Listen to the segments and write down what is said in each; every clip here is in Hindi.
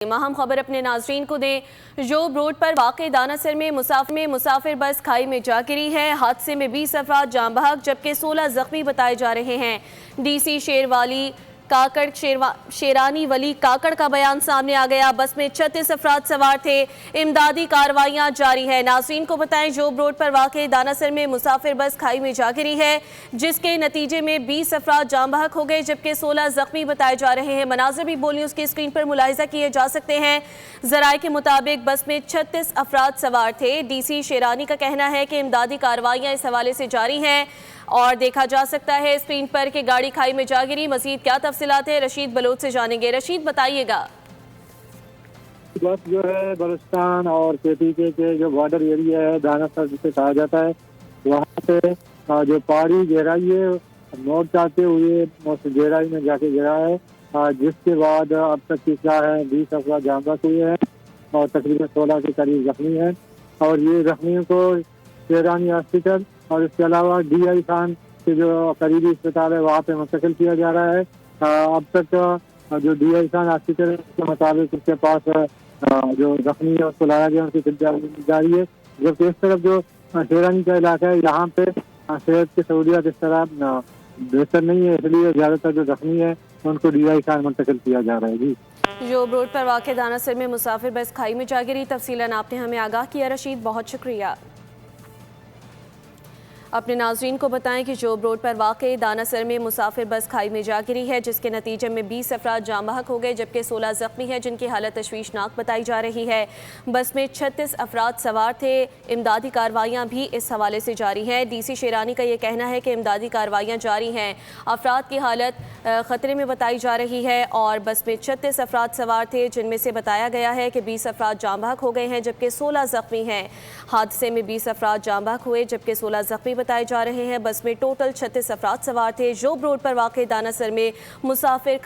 अहम खबर अपने नाजरीन को दें। जोब रोड पर वाक़ई दानासर में मुसाफिर बस खाई में जा गिरी है। हादसे में 20 अफराद जाँ बहक जबकि 16 जख्मी बताए जा रहे हैं। डीसी शेरानी वली काकड़ का बयान सामने आ गया। बस में 36 अफराद सवार थे। इमदादी कार्रवाइयाँ जारी है। नाजरीन को बताएं, जोब रोड पर वाक़ई दानासर में मुसाफिर बस खाई में जा गिरी है, जिसके नतीजे में 20 अफराद जाँ बहक हो गए जबकि 16 जख्मी बताए जा रहे हैं। मनाज़िर भी बोली उसकी स्क्रीन पर मुलाहिजा किए जा सकते हैं। ज़राए के मुताबिक बस में 36 अफराद सवार थे। डीसी शेरानी का कहना है कि इमदादी कार्रवाइयाँ इस हवाले से जारी हैं और देखा जा सकता है स्क्रीन पर कि गाड़ी खाई में जा गिरी। मजीद क्या तफसीलात है, रशीद बलोच से जानेंगे। रशीद, बताइएगा। बस जो है बलूचिस्तान और KPK के जो बॉर्डर एरिया है, दानासर जिसे कहा जाता है, वहाँ पे जो पहाड़ी गहराई है मोड़ चाहते हुए उस गहराई में जाके गिरा है, जिसके बाद अब तक की क्या है 20 अफराद जाँ बहक हुए हैं और तकरीबन 16 के करीब जख्मी हैं। और ये जख्मियों को शेरानी हॉस्पिटल और इसके अलावा DI खान के जो करीबी अस्पताल है वहाँ पे मुंतकिल किया जा रहा है। अब तक जो DI खान हॉस्पिटल के मुताबिक उसके पास जो जख्मी है उसको लाया गया, उनकी खिदमत जारी है। जबकि इस तरफ जो शेरानी का इलाका है यहाँ पे सेहत की सहूलियत इस तरह बेहतर नहीं है, इसलिए ज़्यादातर जो जख्मी है उनको DI खान मुंतकिल किया जा रहा है। जी, जोब रोड पर वाक़ई दानासर में मुसाफिर बस खाई में जा गिरी। तफसीलन आपने हमें आगाह किया रशीद, बहुत शुक्रिया। अपने नाजरीन को बताएं कि जोब रोड पर वाक़ई दानासर में मुसाफिर बस खाई में जा गिरी है, जिसके नतीजे में 20 अफराद जाँ बहक हो गए जबकि 16 जख्मी हैं जिनकी हालत तशवीशनाक बताई जा रही है। बस में 36 अफराद सवार थे। इमदादी कार्रवाइयाँ भी इस हवाले से जारी हैं। डीसी शेरानी का ये कहना है कि इमदादी कार्रवाइयाँ जारी हैं। अफराद की हालत ख़तरे में बताई जा रही है और बस में 36 अफराद सवार थे, जिनमें से बताया गया है कि 20 अफराद जाँ बहक हो गए हैं जबकि 16 जख्मी हैं। हादसे में 20 अफराद जाँ बहक हुए जबकि 16 जख्मी बताए जा रहे हैं। बस में टोटल 36 अफराद सवार थे। जोब रोड पर वाक़ई दानासर में मुसाफिर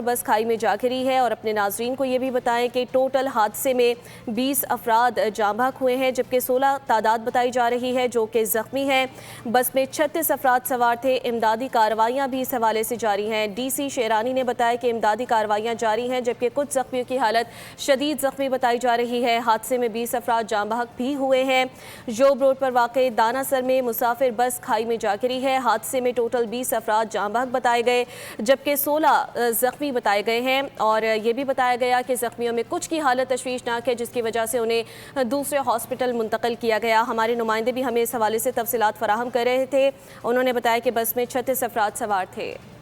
बस खाई में जा गिरी है। और अपने नाजरीन को ये भी बताएं कि टोटल हादसे में 20 अफराद जाँ बहक हुए हैं जबकि 16 तादाद बताई जा रही है जो कि ज़ख्मी हैं। बस में 36 अफराद सवार थे। इमदादी कार्रवाइयाँ भी इस हवाले से जारी हैं। डीसी शेरानी ने बताया कि इमदादी कार्रवाइयाँ जारी हैं जबकि कुछ ज़ख्मियों की हालत शदीद ज़ख्मी बताई जा रही है। हादसे में 20 अफराद जाँ बहक भी हुए हैं। जोब रोड पर वाक़ई दानासर में मुसाफिर बस खाई में जा गिरी है। हादसे में टोटल 20 अफराद जाँ बहक बताए गए जबकि 16 जख्मी बताए गए हैं। और ये भी बताया गया कि जख्मियों में कुछ की हालत तशवीशनाक है, जिसकी वजह से उन्हें दूसरे हॉस्पिटल मुंतकिल किया गया। हमारे नुमाइंदे भी हमें इस हवाले से तफसीलात फराहम कर रहे थे। उन्होंने बताया कि बस में 36 अफराद सवार थे।